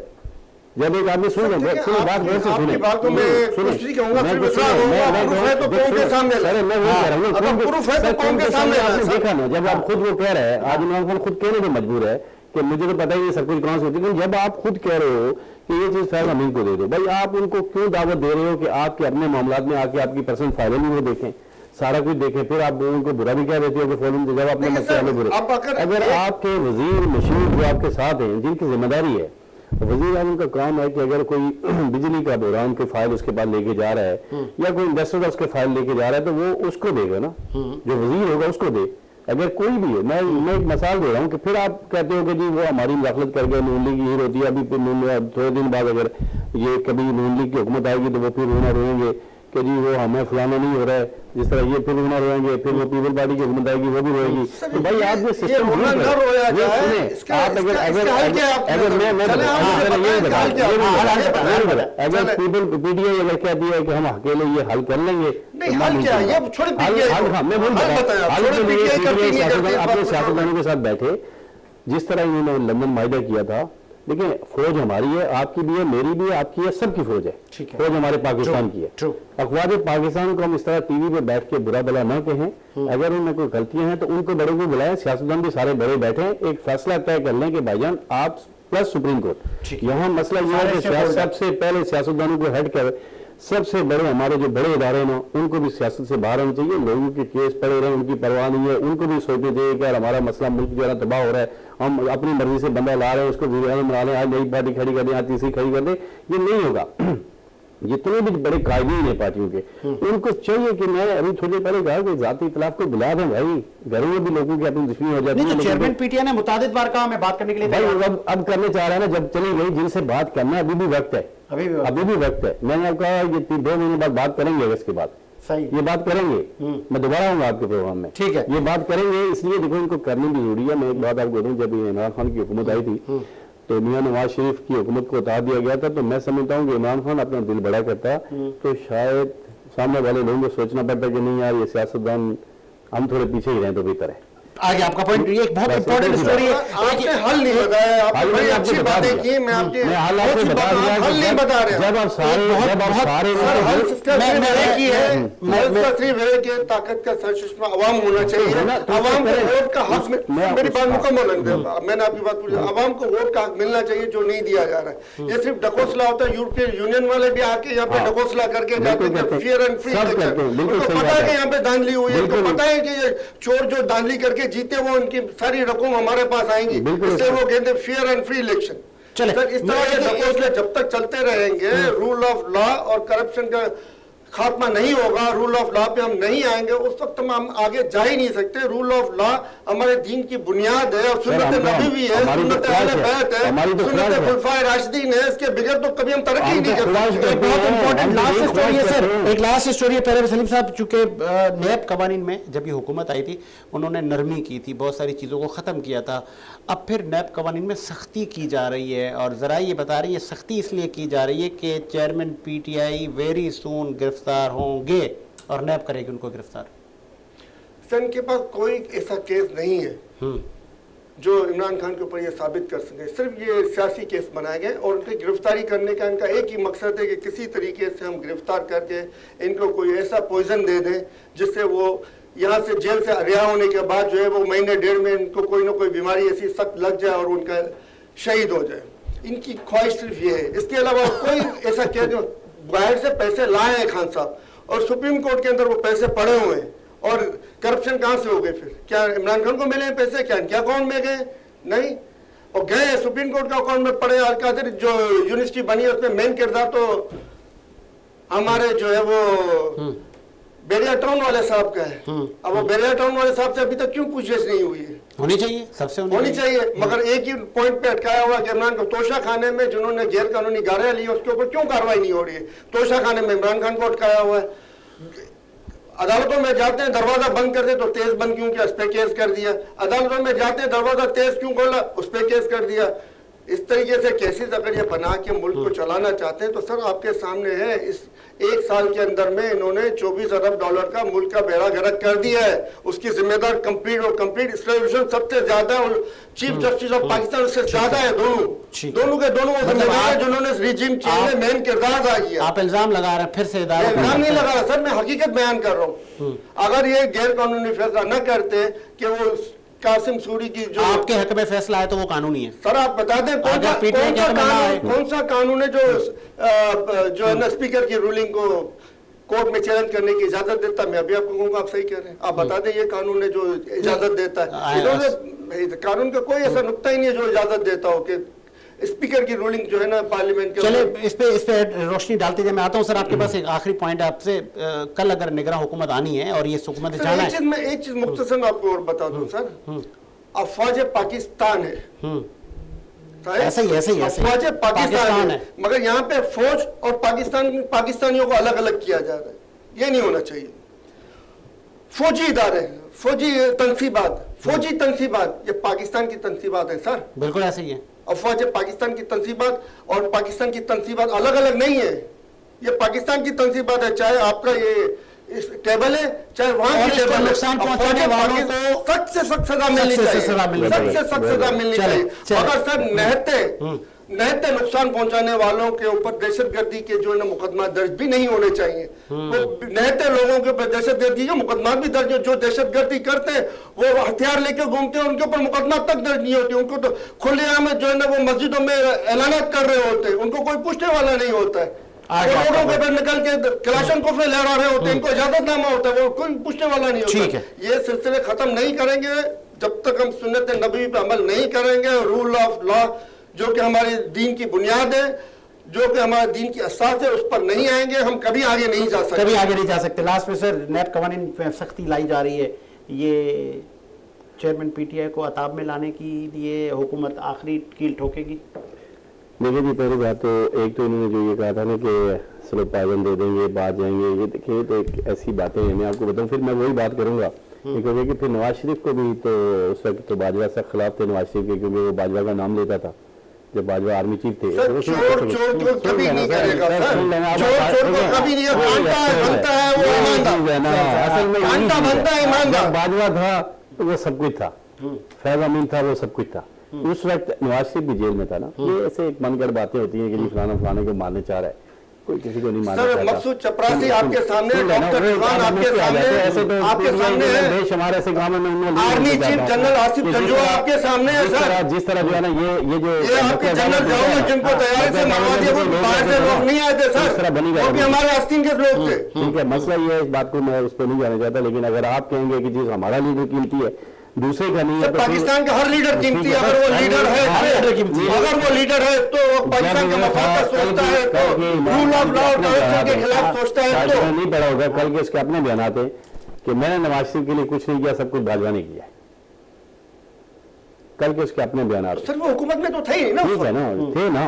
जब एक आदमी सुन रहे सुनो बात गौर से सुने, बात को मैं कुछ नहीं कहूंगा, फिर विश्वास होगा, प्रूफ है तो कौम के सामने सर मैं वही कह रहा हूँ, अगर प्रूफ है तो कौम के सामने आपने देखा ना, जब आप खुद वो कह रहे हैं, आज इमरान खान खुद कहने पे मजबूर है कि मुझे तो पता ही नहीं सब कुछ कहाँ से होती है, लेकिन जब आप खुद कह रहे हो कि ये चीज फैज अमीन को दे दो, भाई आप उनको क्यों दावत दे रहे हो कि आपके अपने मामलात में आके आपकी पर्सनल फाइलें भी वो देखें, सारा कुछ देखें, फिर आप उनको बुरा भी कह देते हो कि फौरन जब अपने मसले हमें बुरे। अगर आपके वजीर मशीर जो आपके साथ हैं जिनकी जिम्मेदारी है, वजीर आजम का काम है कि अगर कोई बिजली का बहरान की फाइल उसके पास लेके जा रहा है या कोई इन्वेस्टर उसके फाइल लेके जा रहा है तो वो उसको देगा ना, जो वजीर होगा उसको दे। अगर कोई भी है, मैं एक मिसाल दे रहा हूँ कि फिर आप कहते हो कि जी वो हमारी मुदाखलत कर गए, नून लीग हीर होती है, अभी थोड़े दिन बाद अगर ये कभी नून लीग की हुकूमत आएगी तो वो फिर रोना रोएंगे कि जी वो हमें फलाना नहीं हो रहा है, जिस तरह ये फिर रोना रोएंगे, फिर वो पीपल पार्टी की हुकूमत आएगी वो भी रोएगी। तो भाई आप ये सिस्टम आप अगर पीपल पीटीआई अगर कहती है कि हम अकेले ये हल कर लेंगे, अपने सियासतदानों के साथ बैठे, जिस तरह इन्होंने लंदन माहिदा किया था, देखिए फौज हमारी है, आपकी भी है, मेरी भी है, आपकी है, सबकी फौज है, फौज हमारे पाकिस्तान की है। अखबार पाकिस्तान को हम इस तरह टीवी पे बैठ के बुरा भला न कहें, अगर उनमें कोई गलतियां हैं तो उनको बड़े को बुलाएं, सियासतदान भी सारे बड़े बैठे हैं, एक फैसला तय कर लें कि भाईजान आप प्लस सुप्रीम कोर्ट, यहाँ मसला यह है कि सबसे पहले सियासतदानों को हेड कर सबसे बड़े हमारे जो बड़े इदारे ना उनको भी सियासत से बाहर आना चाहिए, लोगों के केस पड़े रहे उनकी परवाह नहीं है, उनको भी सोचना चाहिए कि यार हमारा मसला मुल्क जो है ना तबाह हो रहा है, हम अपनी मर्जी से बंदा ला रहे हैं, उसको वीडियो बना लें, आज नई पार्टी खड़ी कर दें, आज तीसरी खड़ी कर दें, ये नहीं होगा। जितने भी बड़े कायदीन हैं पार्टियों के, उनको चाहिए कि मैं अभी थोड़ी पहले कहा कि जाती इख्तिलाफ को बुला दें भाई, घरों में भी लोगों की अपनी दुश्मनी हो जाती है। चेयरमैन पीटीआई ने मुतादिद बार कहा मैं बात करने के लिए भाई अब करने चाह रहे हैं ना, जब चली गई जिनसे बात करना है, अभी भी वक्त है, अभी भी वक्त है। मैंने आपको कहा ये 2 महीने बाद बात करेंगे, अगस्त के बाद सही ये बात करेंगे, मैं दोबारा आऊंगा आपके प्रोग्राम में, ठीक है, ये बात करेंगे, इसलिए देखो इनको करनी भी जरूरी है। मैं एक बात आपको बताऊं, जब इमरान खान की हुकूमत आई थी तो मियां नवाज शरीफ की हुकूमत को उतार दिया गया था, तो मैं समझता हूँ कि इमरान खान अपना दिल बड़ा करता तो शायद सामने वाले लोगों को सोचना पड़ता कि नहीं यार ये सियासतदान हम थोड़े पीछे ही रहें तो बेहतर है। आगे आपका पॉइंट, ये एक बहुत इंपॉर्टेंट स्टोरी है, आपने हल नहीं बताया, आपने बड़ी अच्छी बातें की, मैं आपके हल नहीं बता रहे, जब आप सारे सिर्फ है कि ताकत का सरचश्मा अवाम होना चाहिए, अवाम को वोट का हक, मेरी बात मुकम्मल है, मैंने आपकी बात पूरी, अवाम को वोट का हक मिलना चाहिए जो नहीं दिया जा रहा है। ये सिर्फ ढकोसला होता है, यूरोपियन यूनियन वाले भी आके यहाँ पे ढकोसला करके जाते हैं, फियर एंड फ्री, पता है कि यहाँ पे धांधली हुई है, पता है कि ये चोर जो धांधली करके जीते वो उनकी सारी रकम हमारे पास आएंगी, इससे वो कहते हैं fair and free election. Sir इस तरह के ढकोसले जब तक चलते रहेंगे, रूल ऑफ लॉ और करप्शन का खात्मा नहीं होगा, रूल ऑफ लॉ पे हम नहीं आएंगे, उस वक्त हम आगे जा ही नहीं सकते। रूल ऑफ लॉ हमारे दीन की बुनियाद है और सुन्नत नबी भी है, सुन्नत अहले बैत है, सुन्नत खुलफाए राशिदीन है, इसके बगैर तो कभी हम तरक्की नहीं कर सकते। एक बहुत इंपॉर्टेंट लास्ट स्टोरी है सर, एक लास्ट स्टोरी है। पहले सलीम साहब चूंकि नैब कवानीन में जब ये हुकूमत आई थी उन्होंने नरमी की थी, बहुत सारी चीज़ों को ख़त्म किया था, अब फिर नैब कवानीन में सख्ती की जा रही है और ज़रा ये बता रही है सख्ती इसलिए की जा रही है कि चेयरमैन पीटीआई वेरी सून गिरफ्तार होंगे और नैब करेगी उनको गिरफ्तार। सर इनके पास कोई ऐसा केस नहीं है जो इमरान खान के ऊपर ये साबित कर सके, सिर्फ ये सियासी केस बनाए गए और उनकी गिरफ्तारी करने का इनका एक ही मकसद है कि किसी तरीके से हम गिरफ्तार करके इनको कोई ऐसा पॉइजन दे दें जिससे वो यहाँ से जेल से रिहा होने के बाद जो है वो महीने 1.5 में इनको कोई ना कोई बीमारी ऐसी सख्त लग जाए और उनका शहीद हो जाए। इनकी ख्वाहिश सिर्फ ये है, इसके अलावा कोई ऐसा केस जो बाहर से पैसे लाए हैं खान साहब और सुप्रीम कोर्ट के अंदर वो पैसे पड़े हुए हैं और करप्शन कहाँ से हो गए, फिर क्या इमरान खान को मिले पैसे, क्या इनके अकाउंट में गए? नहीं, और गए सुप्रीम कोर्ट का अकाउंट में पड़े। अलकादिर जो यूनिवर्सिटी बनी है उसमें मेन किरदार तो हमारे जो है वो बेरिया टाउन वाले साहब का है। अब वो बेरिया टाउन वाले साहब से अभी तक क्यों पूछताछ नहीं हुई है? होनी चाहिए, सबसे होनी चाहिए, मगर एक ही पॉइंट पे अटकाया हुआ कि इमरान को तोशा खाने में जिन्होंने गैर कानूनी गाड़ियां ली उसके ऊपर क्यों कार्रवाई नहीं हो रही है? तोशा खाने में इमरान खान को अटकाया हुआ है, अदालतों में जाते हैं दरवाजा बंद कर दे तो तेज बंद क्यों किया, उस पर केस कर दिया। अदालतों में जाते हैं दरवाजा तेज क्यों खोला, उस पर केस कर दिया। इस तरीके से केसेस अगर ये बना के मुल्क को चलाना चाहते हैं तो सर आपके सामने है, इस एक साल के अंदर में इन्होंने 24 अरब डॉलर का मुल्क का बेड़ा गर्क कर दिया है। उसकी जिम्मेदार कंप्लीट और कंप्लीट इसका सबसे ज्यादा और चीफ जस्टिस ऑफ पाकिस्तान उससे ज्यादा है। दोनों के दोनों जिम्मेदार है जिन्होंने रिजीम चेंज में मेन किरदार अदा किया। आप इल्जाम लगा रहे हैं फिर से इल्जाम नहीं लगा रहा सर, मैं हकीकत बयान कर रहा हूँ। अगर ये गैर कानूनी फैसला न करते कि वो कासिम सूरी की जो आपके हक में फैसला है तो वो कानूनी है। सर आप बता दें कौन सा कानून है जो है ना स्पीकर की रूलिंग को कोर्ट में चैलेंज करने की इजाजत देता है। मैं अभी आपको कहूँगा, आप सही कह रहे हैं। आप बता दें ये कानून है जो इजाजत देता है। कानून का कोई ऐसा नुक्ता ही नहीं है जो इजाजत देता हो कि स्पीकर की रूलिंग जो है ना पार्लियामेंट के। चले इस पे रोशनी डालते जाए। मैं आता हूँ सर आपके पास एक आखिरी पॉइंट है आपसे। कल अगर निगरान हुकूमत आनी है और ये हुकूमत जाना है, एक चीज मुख्तसर आपको और बता दूं सर, अफवाज पाकिस्तान है, ऐसे ही अफवाज पाकिस्तान है, मगर यहाँ पे फौज और पाकिस्तानियों को अलग अलग किया जा रहा है। ये नहीं होना चाहिए। फौजी इदारे, फौजी तनसीबात ये पाकिस्तान की तनसीबात है सर, बिल्कुल ऐसे ही है। अफवाज पाकिस्तान की तनसीबात और पाकिस्तान की तनसीबात अलग अलग नहीं है। ये पाकिस्तान की तनसीबात है, चाहे आपका ये इस टेबल है चाहे वहां की टेबल। नुकसान पहुंचाने वालों को सख्त से सख्त सजा मिलनी चाहिए, सख्त से सख्त सजा मिलनी चाहिए। अगर सर नहते नुकसान पहुंचाने वालों के ऊपर दहशतगर्दी के जो है ना मुकदमा दर्ज भी नहीं होने चाहिए। वो नहते लोगों के ऊपर दहशतगर्दी के मुकदमा भी दर्ज हो। जो दहशतगर्दी करते हैं वो हथियार लेके घूमते हैं, उनके ऊपर मुकदमा तक दर्ज नहीं होती। उनको तो खुलेआम जो है ना वो मस्जिदों में ऐलानात कर रहे होते हैं, उनको कोई पूछने वाला नहीं होता है। लोगों के ऊपर निकल के कलाशन को लहरा रहे होते हैं, इनको इजाजतनामा होता है, वो कोई पूछने वाला नहीं होता। ये सिलसिले खत्म नहीं करेंगे जब तक हम सुन्नत नबवी पे अमल नहीं करेंगे। रूल ऑफ लॉ जो कि हमारे दीन की बुनियाद है, जो कि हमारे दीन की असास है, उस पर नहीं आएंगे हम कभी आगे नहीं जा सकते। लास्ट में सर नैब कवानीन में सख्ती लाई जा रही है, ये चेयरमैन पीटीआई को अताब में लाने के लिए हुकूमत आखिरी कील ठोकेगी। देखिए जी, पहली बात तो एक तो इन्होंने जो ये कहा था ना कि चलो पायबंद दे देंगे, बात जाएंगे, ये देखिए तो एक ऐसी बातें हैं। मैं आपको बताऊं, फिर मैं वही बात करूंगा क्योंकि फिर नवाज शरीफ को भी तो उस वक्त तो बाजवा से खिलाफ थे नवाज शरीफ के, क्योंकि वो बाजवा का नाम लेता था जब बाजवा आर्मी चीफ थे। बाजवा था तो वो सब कुछ था, फैज अमीन था वो सब कुछ था। उस वक्त नवाज शरीफ भी जेल में था ना। ये ऐसे एक मनगढ़ बातें होती हैं कि जी फलाने को मारने चाह रहा है, कोई किसी को नहीं मारना चाहता। मकसूद चपरासी आपके सामने, डॉक्टर रिजवान आपके सामने है, देश हमारे से गाँव में army chief general Asif Janjua आपके सामने है सर। जिस तरह जो है ना ये आपके जनरल जाओ जिनको तैयारी से मारवा दिया, वो बाहर से लोग नहीं आए थे सर, वो भी हमारे आस्तीन के लोग थे। ठीक है, मसला ये है, इस बात को मैं उस पर नहीं जाना चाहता, लेकिन अगर आप कहेंगे कि जी हमारा लीडर कीमती है, दूसरे का नहीं है, तो पाकिस्तान का हर लीडर कीमती है। अगर वो लीडर है तो पाकिस्तान के मफाद का सोचता है, तो रूल ऑफ लॉ के खिलाफ सोचता है। तो नहीं पड़ा होगा कल के उसके अपने बयान थे कि मैंने नवाज शरीफ के लिए कुछ नहीं किया, सब कुछ बाजवा ने किया। कल के उसके अपने बयान सर वो हुकूमत में तो थे ही ना, ठीक है ना, थे ना।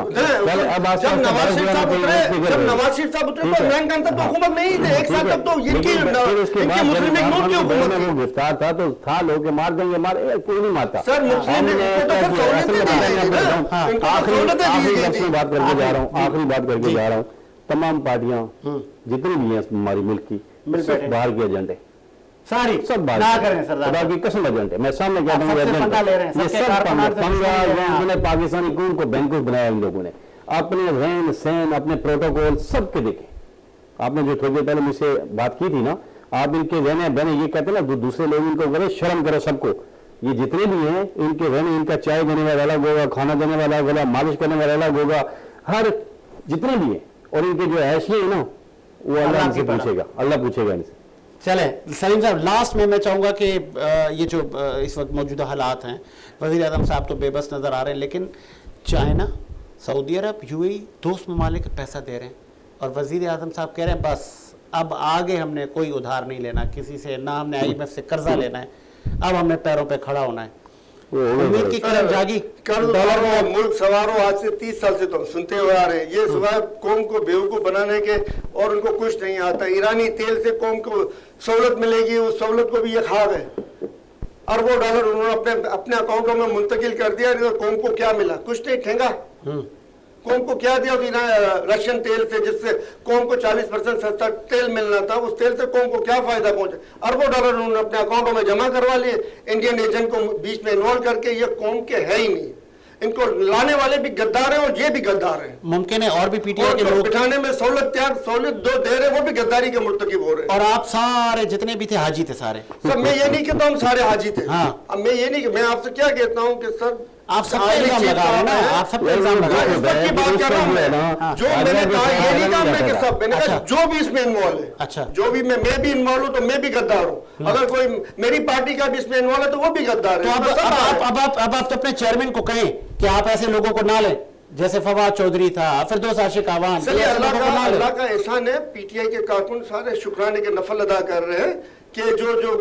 जब नवाज शरीफ साहब उतरे तो इमरान खान तक तो हुकूमत में ही थे एक साल तक, तो मुस्लिम लीग नून की हुकूमत में वो गिरफ्तार था तो था लोग के मार देंगे, मारे कोई नहीं मारता। सर मुस्लिम लीग आखिरी बात करके जा रहा हूँ, तमाम पार्टियां जितनी भी हैं हमारी मुल्क की, बाहर के एजेंडे सारी सब बात ना करें सरदार, खुदा की कसम एजेंट है। मैं सामने कह रहा हूँ, पाकिस्तानी कौम को बैंकुश बनाया इन लोगों ने, अपने रहन सहन, अपने प्रोटोकॉल सबके देखे। आपने जो थोड़ी देर पहले मुझसे बात की थी ना, आप इनके रहने बहने ये कहते ना दूसरे लोग इनको करे, शर्म करो सबको। ये जितने भी हैं इनके रहने, इनका चाय देने वाला अलग होगा, खाना देने वाला होगा, मालिश करने वाला अलग होगा, हर जितने भी हैं, और इनके जो हैसियत है ना वो अल्लाह से पूछेगा, अल्लाह पूछेगा इनसे। चले सलीम साहब, लास्ट में मैं चाहूँगा कि ये जो इस वक्त मौजूदा हालात हैं, वज़ीर आज़म साहब तो बेबस नज़र आ रहे हैं, लेकिन चाइना, सऊदी अरब, यूएई दोस्त ममालिक पैसा दे रहे हैं और वज़ीर आज़म साहब कह रहे हैं बस अब आगे हमने कोई उधार नहीं लेना किसी से, ना हमने IMF से कर्जा लेना है, अब हमने पैरों पे खड़ा होना है। उम्मीद की किरण जागी। डॉलर में मुल्क सवारों आज से 30 साल से तो सुनते हुए आ रहे हैं, ये सिवाय कौम को बेवकूफ बनाने के और उनको कुछ नहीं आता। ईरानी तेल से कौम को सहूलत मिलेगी, उस सहूलत को भी ये खा गए। अरबों डॉलर उन्होंने अपने अपने अकाउंटों में मुंतकिल कर दिया। कौम को क्या मिला? कुछ नहीं, ठेंगा। कौम को क्या दिया? रशियन तेल से, जिससे कौम को 40% सस्ता तेल मिलना था, उस तेल से कौम को क्या फायदा पहुंचा? अरबों डॉलर उन्होंने अपने अकाउंटों में जमा करवा लिए, इंडियन एजेंट को बीच में इन्वॉल्व करके। ये कौम के है ही नहीं। इनको लाने वाले भी गद्दार हैं और ये भी गद्दार हैं। मुमकिन है और भी पीटीआई के और लोग बिठाने में सहूलत दो दे रहे, वो भी गद्दारी के मुर्तकिब हो रहे हैं। और आप सारे जितने भी थे हाजी थे सारे। सर मैं ये नहीं कहता हूँ सारे हाजी थे। हाँ। अब मैं ये नहीं, मैं आपसे क्या कहता हूँ कि सर आप सब पे इल्जाम लगा रहे हैं ना, आप सब पे इल्जाम लगा रहे हैं। इस की बात कर रहा हूँ मैं। जो मैंने कहा ये नहीं कहा मैं कि सब, मैंने कहा जो भी इसमें इन्वॉल्व है। अच्छा। जो भी मैं भी इन्वॉल्व हूँ तो मैं भी गद्दार हूँ। अगर कोई मेरी पार्टी का भी इसमें इन्वॉल्व है तो वो भी गद्दार तो है। अब आप तो अपने चेयरमैन को कहें कि आप ऐसे लोगों को ना लें, जैसे फवाद चौधरी था, फिरदौस आशिक आवान। चलिए, अल्लाह का एहसान है, पीटीआई के कारकुन सारे शुक्राने के नफल अदा कर रहे हैं कि जो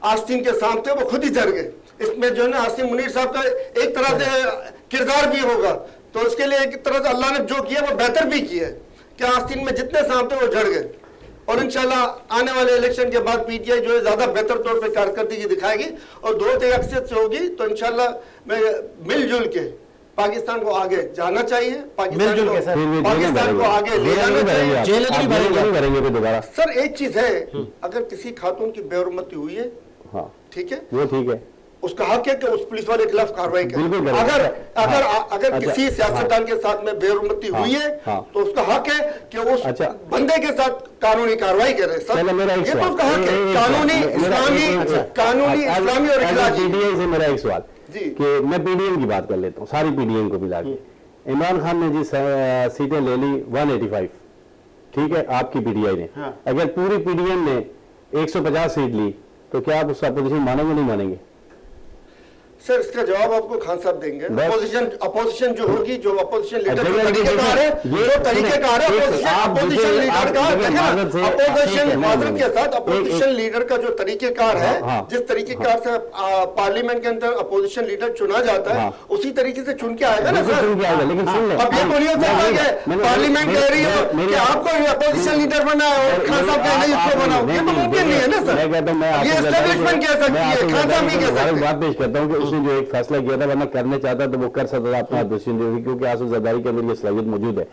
आस्तीन के सांप थे वो खुद ही जर गए। इसमें जो है ना आसिम मुनीर साहब का एक तरह से किरदार भी होगा, तो उसके लिए एक तरह से अल्लाह ने जो किया वो बेहतर भी किया है कि आस्तीन में जितने सांप थे वो जड़ गए। और इंशाल्लाह आने वाले इलेक्शन के बाद पीटीआई जो है ज्यादा बेहतर तौर पे कारकर्दगी दिखाएगी और 2-3 अक्सरियत से होगी। तो इंशाल्लाह मैं मिलजुल के पाकिस्तान को आगे जाना चाहिए, पाकिस्तान को आगे ले जाना चाहिए। दोबारा सर एक चीज है, अगर किसी खातून की बेहुरमती हुई है, ठीक है, वो ठीक है, उसका हक है कि उस पुलिस वाले के खिलाफ कार्रवाई करे। अगर किसी सियासतदान के साथ में बेहुरमती हुई है तो उसका हक है कि उस बंदे के साथ कानूनी कार्रवाई करे। ये तो उसका हक है, कानूनी इस्लामी और इखलाकी। पीडीएम से मेरा एक सवाल कि मैं पीडीएम की बात कर लेता हूँ, सारी पीडीएम को मिला के। इमरान खान ने जी सीटें ले ली 185, ठीक है, आपकी पीडीआई ने। अगर पूरी पीडीएम ने 150 सीट ली तो क्या आप उसका अपोजिशन मानेंगे नहीं मानेंगे? सर इसका जवाब आपको खान साहब देंगे। अपोजिशन जो होगी, जो अपोजिशन लीडर का तरीकेकार है, जो तरीकेकार है अपोजिशन लीडर का, अपोजिशन माजरत के साथ अपोजिशन लीडर का जो तरीकेकार है, जिस तरीकेकार से पार्लियामेंट के अंदर अपोजिशन लीडर चुना जाता है उसी तरीके से चुन के आएगा ना सर। लेकिन सुन ले, अब ये बोलिए पार्लियामेंट कह रही हो कि आपको अपोजिशन लीडर बना है और खान साहब कह रहे हैं इसको बनाओ, ये तो मुमकिन नहीं है ना सर। ये एस्टेब्लिशमेंट कह सकती है, खान साहब नहीं कह सकते। बात पेश करता हूँ कि उसने जो एक फैसला किया था, वरना करने चाहता तो वो कर सकता था अपना अपोजिशन, क्योंकि आसिफ जरदारी के अंदर ये सलाहियत मौजूद है।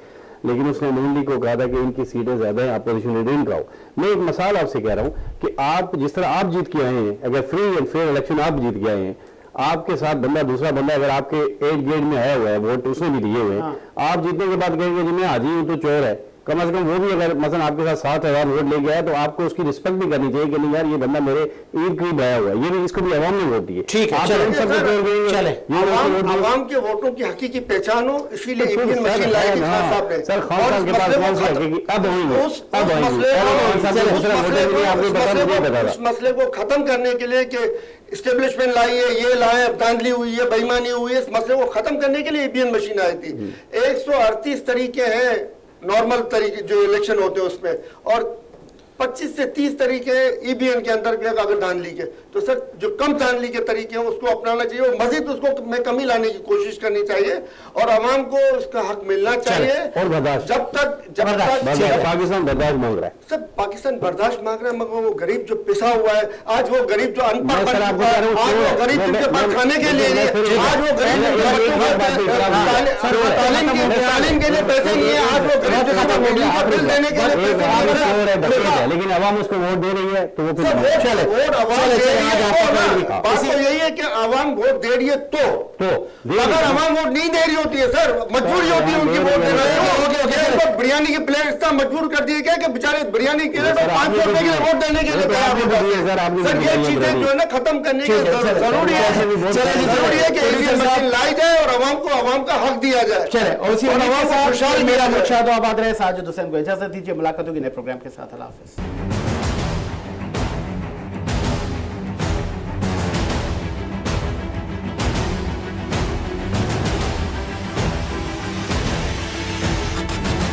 लेकिन उसने नून लीग को कहा था कि इनकी सीटें ज्यादा हैं, अपोजिशन लीडर इनका हो। मैं एक मिसाल आपसे कह रहा हूँ कि आप जिस तरह आप जीत के आए हैं, अगर फ्री एंड फेयर इलेक्शन आप जीत के आए हैं, आपके साथ बंदा दूसरा बंदा अगर आपके एज गेट में आया हुआ है, वोट उसने भी दिए हुए हैं, आप जीतने के बाद कहेंगे जी मैं हाजी हूँ तो चोर है, कम से कम वो भी अगर मसलन आपके साथ 7,000 वोट ले गया है तो आपको उसकी रिस्पेक्ट भी करनी चाहिए कि नहीं यार ये बंदा मेरे ईद करीब आया हुआ है, ये भी इसको भी अवाम ने वोट दिए। ठीक है, चले अवाम के वोटों की हकीकी पहचान हो, इसीलिए ईवीएम मशीन लाई थी खान साहब ने। सर खान साहब के पास कौन सी हकीकी अब उस मसले को खत्म करने के लिए कि इस्टेब्लिशमेंट लाई है, ये लाए, धांधली हुई है, बेईमानी हुई है, इस मसले को खत्म करने के लिए ईवीएम मशीन आई थी। 138 तरीके हैं नॉर्मल तरीके जो इलेक्शन होते हैं उसमें, और 25 से 30 तरीके ईवीएम के अंदर भी अगर धांधली के, तो सर जो कम धांधली के तरीके हैं उसको अपनाना चाहिए और मजीद उसको में कमी लाने की कोशिश करनी चाहिए और आवाम को उसका हक मिलना चाहिए। और जब तक पाकिस्तान बर्दाश्त मांग रहा है, सब पाकिस्तान बर्दाश्त मांग रहा है, मगर वो गरीब जो पिसा हुआ है, आज वो गरीब जो अनपढ़ बन चुका है, आज वो गरीब जिनके पास खाने के लिए, आज वो गरीब तालीम के लिए पैसे नहीं है, आज वो गरीब का बिल देने के लिए पैसे मांग रहा है। लेकिन आवाम उसको वोट दे रही है तो वो वोट आवाम दे रही है। बात तो यही है कि आवाम वोट दे रही है तो अगर आवाम वोट नहीं दे रही होती है सर, मजबूरी होती है उनकी वोट देना। बिरयानी की प्लेट इतना मजबूर कर दिए गया कि बेचारे बिरयानी के लिए 500 रुपए के लिए वोट देने के लिए तैयार। सर ये चीजें जो है ना खत्म करने की जरूरी है कि मशीन लाई जाए और आवाम का हक दिया जाए। चले और इसी खुशहाल मेरा मुर्शाद आबाद रहे। साजिद हुसैन को इजाजत दीजिए, मुलाकात होगी नए प्रोग्राम के साथ। अल्लाह हाफिज।